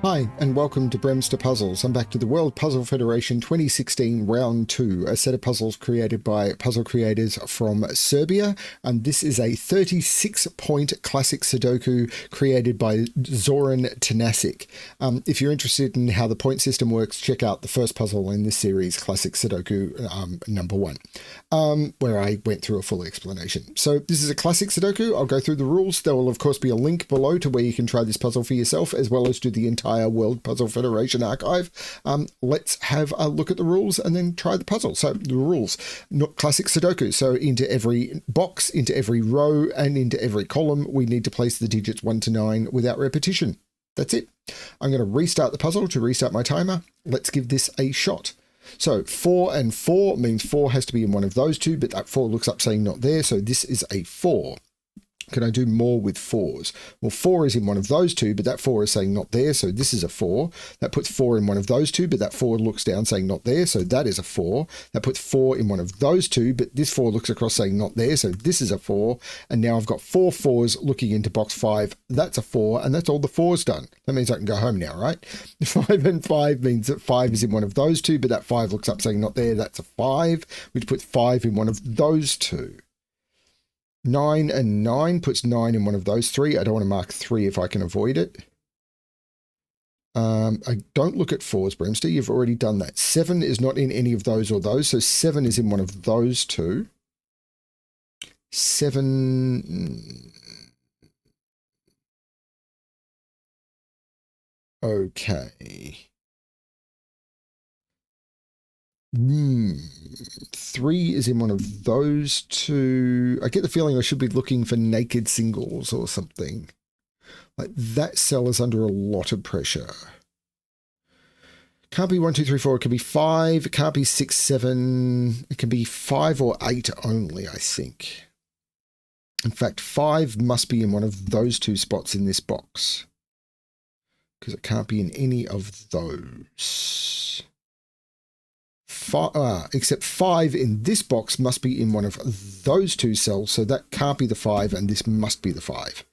Hi, and welcome to BremSter Puzzles. I'm back to the World Puzzle Federation 2016 Round 2, a set of puzzles created by puzzle creators from Serbia. And this is a 36-point classic Sudoku created by Zoran Tanasic. If you're interested in how the point system works, check out the first puzzle in this series, Classic Sudoku number 1, where I went through a full explanation. So this is a classic Sudoku. I'll go through the rules. There will, of course, be a link below to where you can try this puzzle for yourself, as well as to the entire World Puzzle Federation archive. Let's have a look at the rules and then try the puzzle. So the rules, classic Sudoku. So into every box, into every row, and into every column, we need to place the digits 1 to 9 without repetition. That's it. I'm going to restart the puzzle to restart my timer. Let's give this a shot. So 4 and 4 means 4 has to be in one of those two, but that 4 looks up saying not there. So this is a 4. Can I do more with 4s? Well, 4 is in one of those two, but that 4 is saying not there. So this is a 4. That puts 4 in one of those two, but that 4 looks down saying not there. So that is a 4. That puts 4 in one of those two, but this 4 looks across saying not there. So this is a 4. And now I've got 4 4s looking into box 5. That's a 4. And that's all the 4s done. That means I can go home now, right? 5 and 5 means that 5 is in one of those two, but that 5 looks up saying not there. That's a 5, which puts 5 in one of those two. 9 and 9 puts 9 in one of those three. I don't want to mark 3 if I can avoid it. I don't look at 4s, BremSter. You've already done that. 7 is not in any of those or those. So 7 is in one of those two. 7. Okay. 3 is in one of those two. I get the feeling I should be looking for naked singles or something. Like that cell is under a lot of pressure. Can't be 1, 2, 3, 4. It can be 5. It can't be 6, 7. It can be 5 or 8 only, I think. In fact, 5 must be in one of those two spots in this box, because it can't be in any of those. Except 5 in this box must be in one of those two cells, so that can't be the 5, and this must be the 5,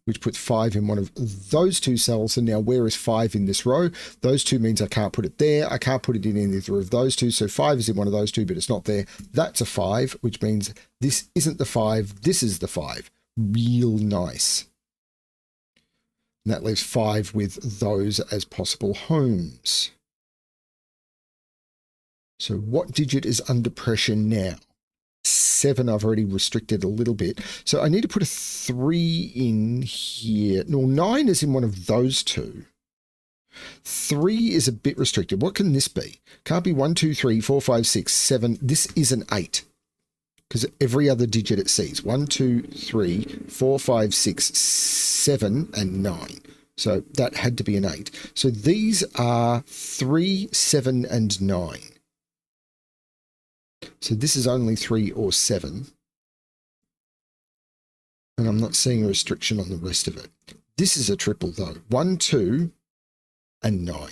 which puts 5 in one of those two cells. And now where is 5 in this row? Those two means I can't put it there. I can't put it in either of those two, so 5 is in one of those two, but it's not there. That's a 5, which means this isn't the 5, this is the 5. Real nice. And that leaves 5 with those as possible homes. So what digit is under pressure now? 7 I've already restricted a little bit. So I need to put a 3 in here. No, 9 is in one of those two. 3 is a bit restricted. What can this be? Can't be 1, 2, 3, 4, 5, 6, 7. This is an 8, because every other digit it sees. 1, 2, 3, 4, 5, 6, 7, and 9. So that had to be an 8. So these are 3, 7, and 9. So this is only 3 or 7. And I'm not seeing a restriction on the rest of it. This is a triple though. 1, 2, and 9.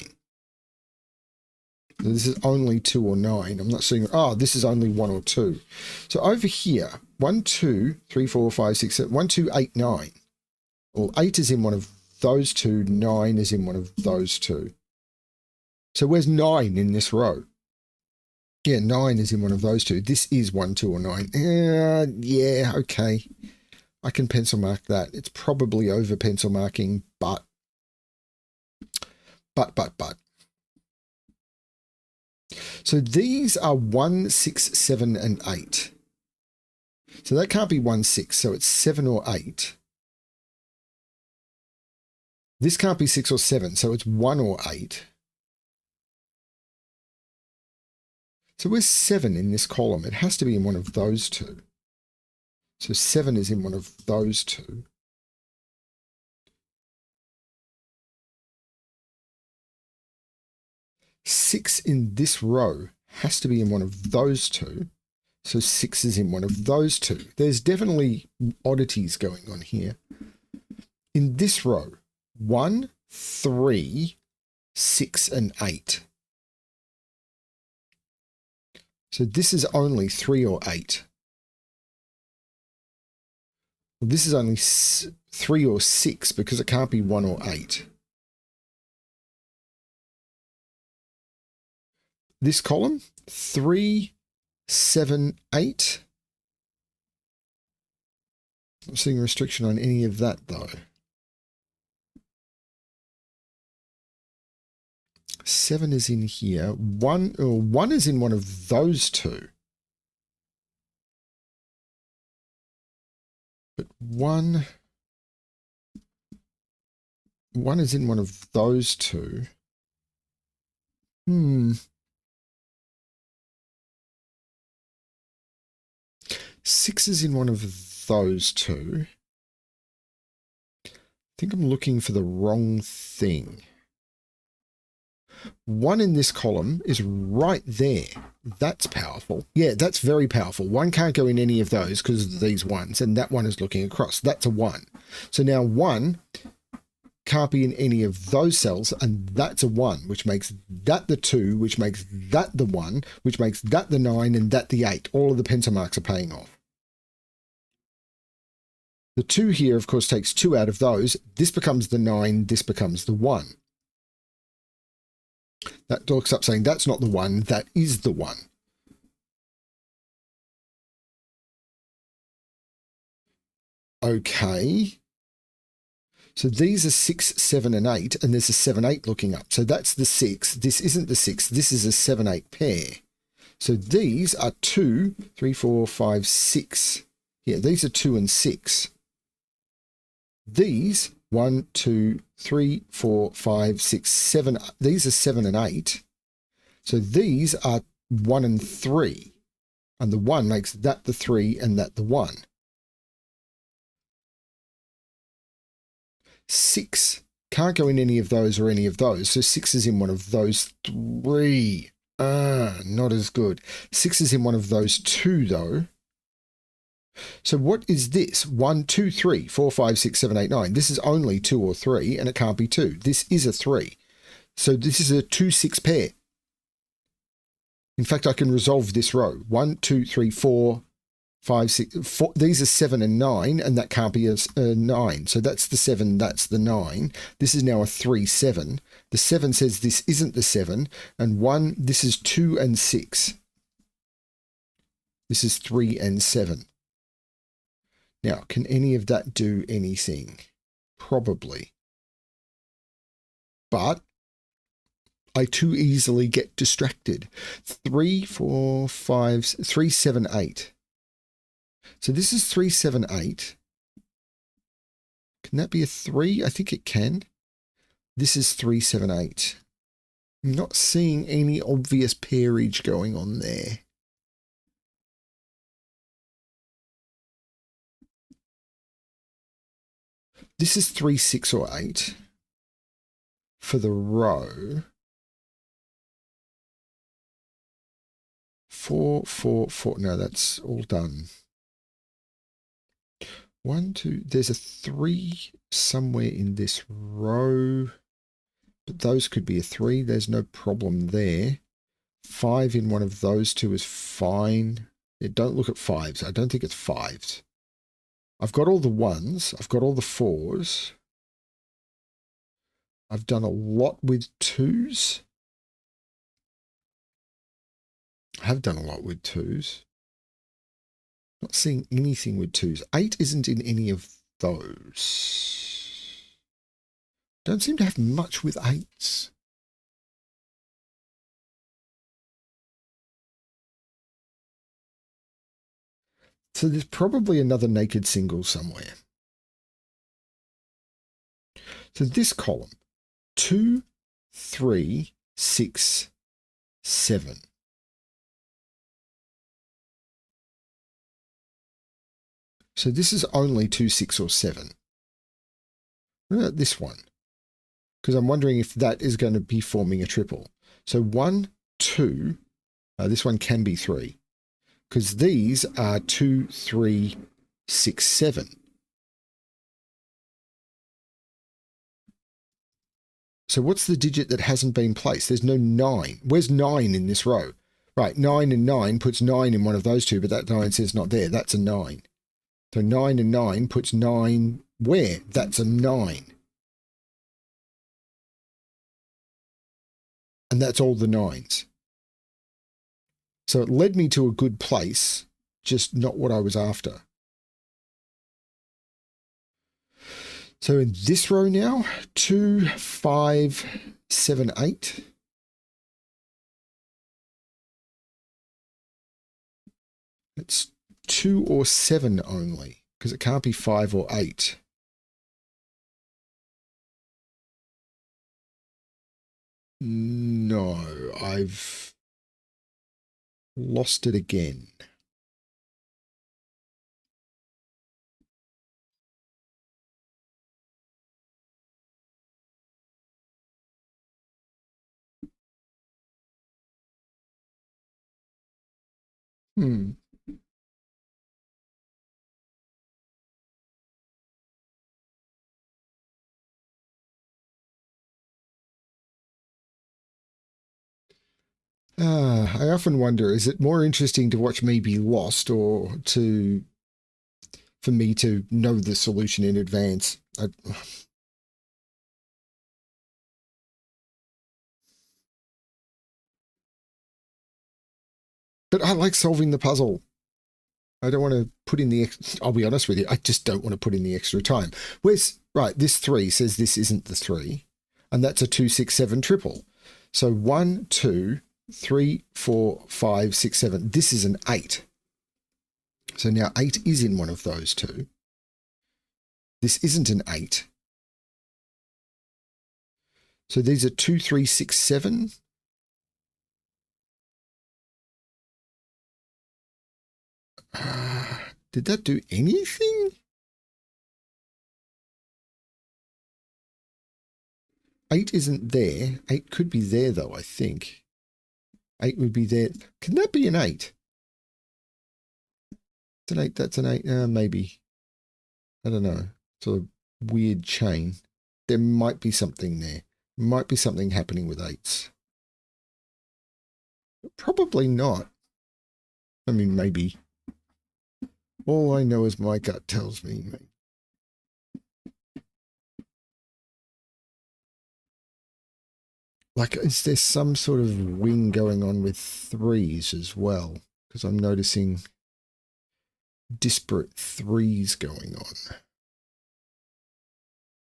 So this is only 2 or 9. I'm not seeing, this is only 1 or 2. So over here, 1, 2, 3, 4, 5, 6, 7, 1, 2, 8, 9. Well, 8 is in one of those two. 9 is in one of those two. So where's 9 in this row? Yeah, 9 is in one of those two. This is 1, 2, or 9. Yeah, okay. I can pencil mark that. It's probably over pencil marking, but. So these are 1, 6, 7, and 8. So that can't be 1, 6, so it's 7 or 8. This can't be 6 or 7, so it's 1 or 8. So where's 7 in this column? It has to be in one of those two. So 7 is in one of those two. Six in this row has to be in one of those two. So 6 is in one of those two. There's definitely oddities going on here. In this row, 1, 3, 6, and 8. So this is only 3 or 8. Well, this is only 3 or 6 because it can't be 1 or 8. this column, 3, 7, 8. Not seeing a restriction on any of that though. 7 is in here. 1 is in one of those two. But 1 is in one of those two. 6 is in one of those two. I think I'm looking for the wrong thing. 1 in this column is right there. That's powerful. Yeah, that's very powerful. 1 can't go in any of those because of these ones, and that one is looking across. That's a 1. So now 1 can't be in any of those cells, and that's a 1, which makes that the 2, which makes that the 1, which makes that the 9, and that the 8. All of the pencil marks are paying off. The 2 here, of course, takes 2 out of those. This becomes the 9, this becomes the 1. That looks up saying that's not the 1, that is the 1. Okay. So these are 6, 7, and 8, and there's a 7, 8 looking up. So that's the 6. This isn't the 6. This is a 7, 8 pair. So these are 2, 3, 4, 5, 6. Yeah, these are 2 and 6. These 1, 2, 3, 4, 5, 6, 7. These are 7 and 8. So these are 1 and 3. And the 1 makes that the 3 and that the 1. 6 can't go in any of those or any of those. So 6 is in one of those 3. Not as good. 6 is in one of those 2 though. So what is this? 1, 2, 3, 4, 5, 6, 7, 8, 9. This is only 2 or 3, and it can't be 2. This is a 3. So this is a 2, 6 pair. In fact, I can resolve this row. 1, 2, 3, 4, 5, 6, 4. These are 7 and 9, and that can't be a 9. So that's the 7, that's the 9. This is now a 3, 7. The 7 says this isn't the 7, and 1, this is 2 and 6. This is 3 and 7. Now, can any of that do anything? Probably. But I too easily get distracted. 3, 4, 5, 3, 7, 8. So this is 3, 7, 8. Can that be a 3? I think it can. This is 3, 7, 8. I'm not seeing any obvious pairage going on there. This is 3, 6, or 8 for the row. 4, 4, 4. No, that's all done. 1, 2. There's a 3 somewhere in this row, but those could be a 3. There's no problem there. 5 in one of those two is fine. Yeah, don't look at 5s. I don't think it's 5s. I've got all the 1s. I've got all the 4s. I've done a lot with 2s. I have done a lot with 2s. Not seeing anything with 2s. 8 isn't in any of those. Don't seem to have much with 8s. So there's probably another naked single somewhere. So this column, 2, 3, 6, 7. So this is only 2, 6, or 7. What about this one? Because I'm wondering if that is going to be forming a triple. So 1, 2, this one can be 3. Because these are 2, 3, 6, 7. So what's the digit that hasn't been placed? There's no 9. Where's 9 in this row? Right, 9 and 9 puts 9 in one of those two, but that 9 says not there. That's a 9. So 9 and 9 puts 9 where? That's a 9. And that's all the 9s. So it led me to a good place, just not what I was after. So in this row now, 2, 5, 7, 8. It's 2 or 7 only, because it can't be 5 or 8. No, I've lost it again. I often wonder, is it more interesting to watch me be lost or for me to know the solution in advance? But I like solving the puzzle. I don't want to put in the, I'll be honest with you, I just don't want to put in the extra time. Right, this 3 says this isn't the 3, and that's a 2, 6, 7 triple. So 1, 2, 3, 4, 5, 6, 7. This is an 8. So now 8 is in one of those two. This isn't an 8. So these are 2, 3, 6, 7. Did that do anything? 8 isn't there. 8 could be there, though, I think. 8 would be there. Can that be an 8? It's an 8, that's an 8. Maybe. I don't know. It's a weird chain. There might be something there. Might be something happening with 8s. Probably not. I mean, maybe. All I know is my gut tells me. Like, is there some sort of wing going on with 3s as well? Because I'm noticing disparate 3s going on.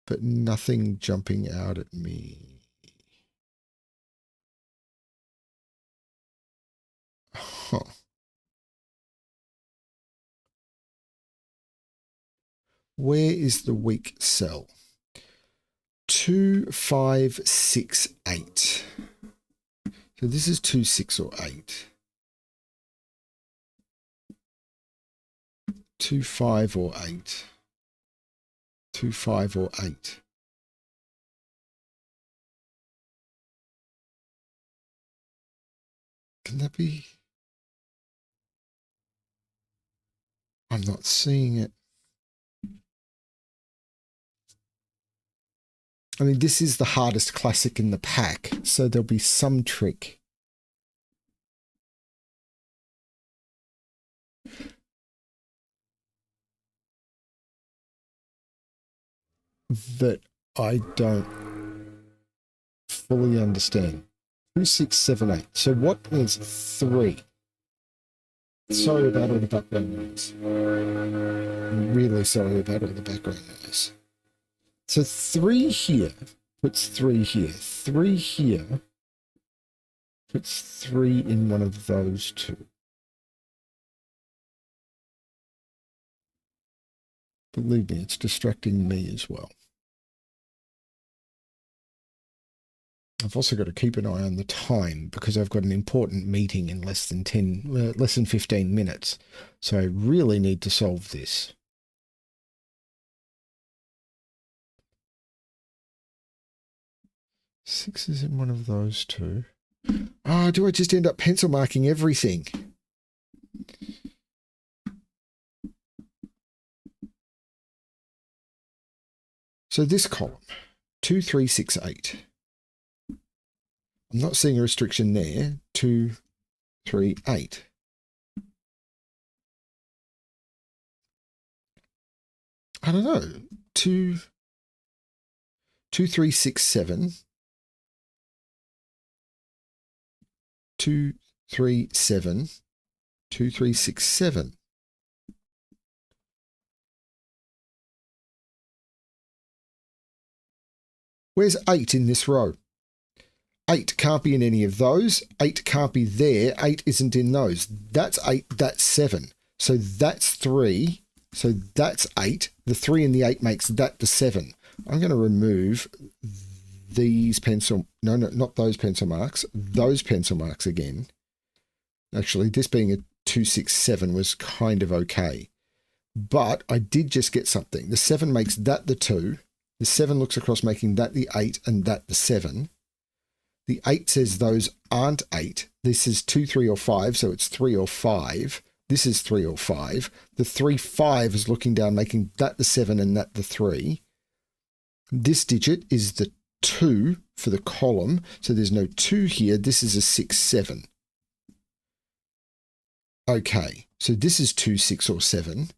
But nothing jumping out at me. Huh. Where is the weak cell? 2, 5, 6, 8. So this is 2, 6, or 8. 2, 5, or 8. 2, 5, or 8. Can that be? I'm not seeing it. I mean, this is the hardest classic in the pack, so there'll be some trick. That I don't fully understand. 2, 6, 7, 8. So what is 3? Sorry about all the background noise. I'm really sorry about all the background noise. So 3 here puts 3 here. 3 here puts 3 in one of those two. Believe me, it's distracting me as well. I've also got to keep an eye on the time because I've got an important meeting in less than 15 minutes. So I really need to solve this. 6 is in one of those two. Oh, do I just end up pencil marking everything? So this column, 2, 3, 6, 8. I'm not seeing a restriction there. 2, 3, 8. I don't know. 2, 3, 6, 7. 2, 3, 7, 2, 3, 6, 7. Where's 8 in this row? 8 can't be in any of those. 8 can't be there. 8 isn't in those. That's 8. That's 7. So that's 3. So that's 8. The 3 and the 8 makes that the 7. I'm going to remove these pencil... No, not those pencil marks. Those pencil marks again. Actually, this being a 2, 6, 7 was kind of okay. But I did just get something. The 7 makes that the 2. The 7 looks across, making that the 8 and that the 7. The 8 says those aren't 8. This is 2, 3, or 5, so it's 3 or 5. This is 3 or 5. The 3, 5 is looking down, making that the 7 and that the 3. This digit is the 2 for the column, so there's no 2 here. This is a 6, 7. Okay, so this is 2, 6, or 7.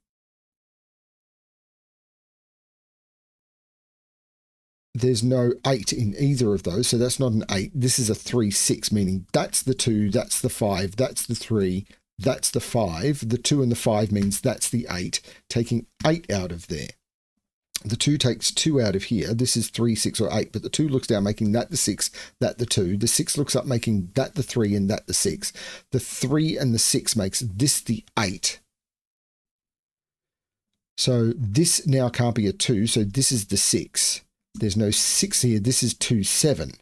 There's no 8 in either of those, so that's not an 8. This is a 3, 6, meaning that's the 2, that's the 5, that's the 3, that's the 5. The 2 and the 5 means that's the 8, taking 8 out of there. The 2 takes 2 out of here. This is 3, 6, or 8, but the 2 looks down, making that the 6, that the 2. The 6 looks up, making that the 3 and that the 6. The 3 and the 6 makes this the 8. So this now can't be a 2, so this is the 6. There's no 6 here. This is 2, 7.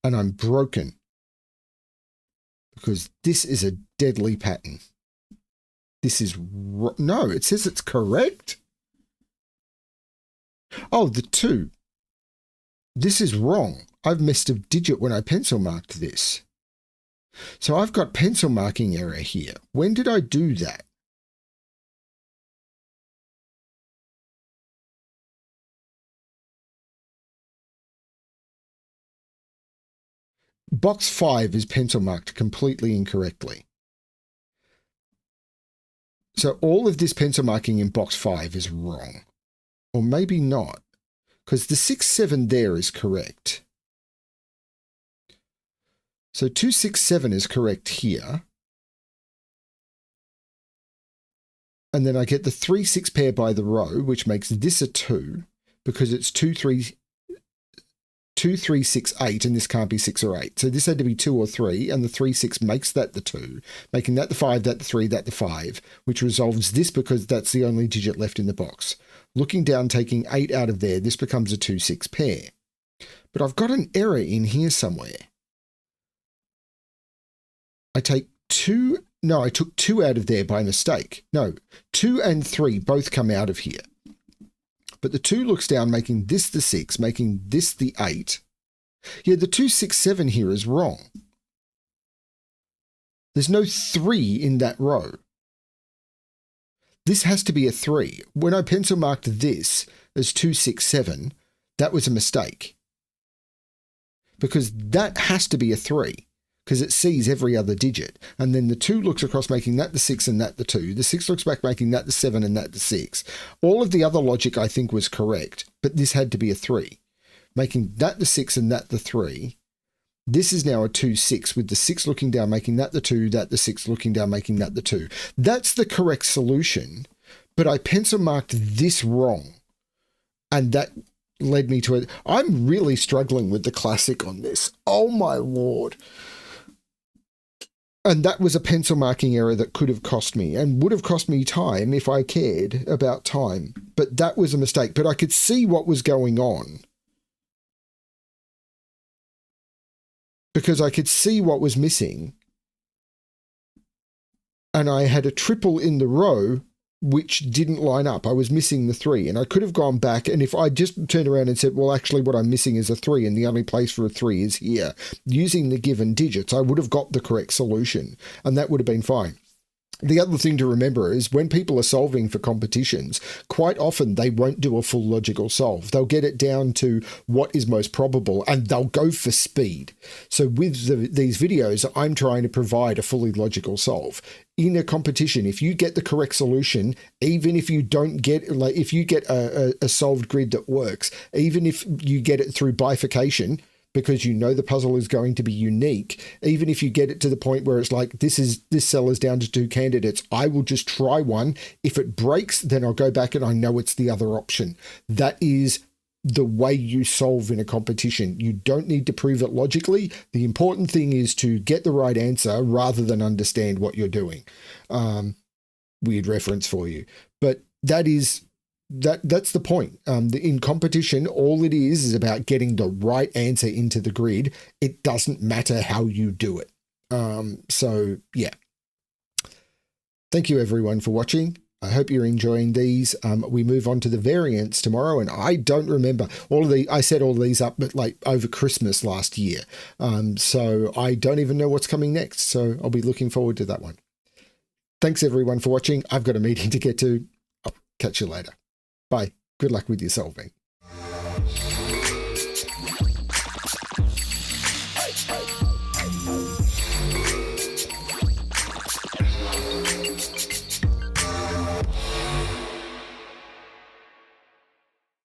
And I'm broken because this is a deadly pattern. This is... No, it says it's correct. Oh, the 2. This is wrong. I've missed a digit when I pencil marked this. So I've got pencil marking error here. When did I do that? Box 5 is pencil marked completely incorrectly. So all of this pencil marking in box 5 is wrong. Or maybe not, because the 6, 7 there is correct. So 2, 6, 7 is correct here. And then I get the 3, 6 pair by the row, which makes this a 2, because it's 2, 3, 6, 8, and this can't be 6 or 8. So this had to be 2 or 3, and the 3, 6 makes that the 2, making that the 5, that the 3, that the 5, which resolves this because that's the only digit left in the box. Looking down, taking 8 out of there, this becomes a 2, 6 pair. But I've got an error in here somewhere. I take 2... No, I took 2 out of there by mistake. No, 2 and 3 both come out of here. But the 2 looks down, making this the 6, making this the 8. Yeah, the 2, 6, 7 here is wrong. There's no 3 in that row. This has to be a 3. When I pencil marked this as 2, 6, 7, that was a mistake. Because that has to be a 3. Because it sees every other digit. And then the 2 looks across, making that the 6 and that the 2. The 6 looks back, making that the 7 and that the 6. All of the other logic I think was correct, but this had to be a 3. Making that the 6 and that the 3. This is now a 2, 6, with the 6 looking down, making that the 2, that the 6 looking down, making that the 2. That's the correct solution, but I pencil marked this wrong. And that led me to it. I'm really struggling with the classic on this. Oh my Lord. And that was a pencil marking error that could have cost me and would have cost me time if I cared about time. But that was a mistake. But I could see what was going on. Because I could see what was missing. And I had a triple in the row which didn't line up. I was missing the 3, and I could have gone back, and if I just turned around and said, well, actually what I'm missing is a 3, and the only place for a 3 is here, using the given digits, I would have got the correct solution, and that would have been fine. The other thing to remember is when people are solving for competitions, quite often they won't do a full logical solve. They'll get it down to what is most probable and they'll go for speed. So with these videos, I'm trying to provide a fully logical solve. In a competition, if you get the correct solution, even if you don't get, like if you get a solved grid that works, even if you get it through bifurcation, because you know the puzzle is going to be unique. Even if you get it to the point where it's like, this cell is down to 2 candidates, I will just try one. If it breaks, then I'll go back and I know it's the other option. That is the way you solve in a competition. You don't need to prove it logically. The important thing is to get the right answer rather than understand what you're doing. Weird reference for you, but that's the point. In competition, all it is about getting the right answer into the grid. It doesn't matter how you do it. So yeah. Thank you everyone for watching. I hope you're enjoying these. We move on to the variants tomorrow, and I don't remember I set all these up, but like over Christmas last year. So I don't even know what's coming next. So I'll be looking forward to that one. Thanks everyone for watching. I've got a meeting to get to. I'll catch you later. Bye. Good luck with your solving.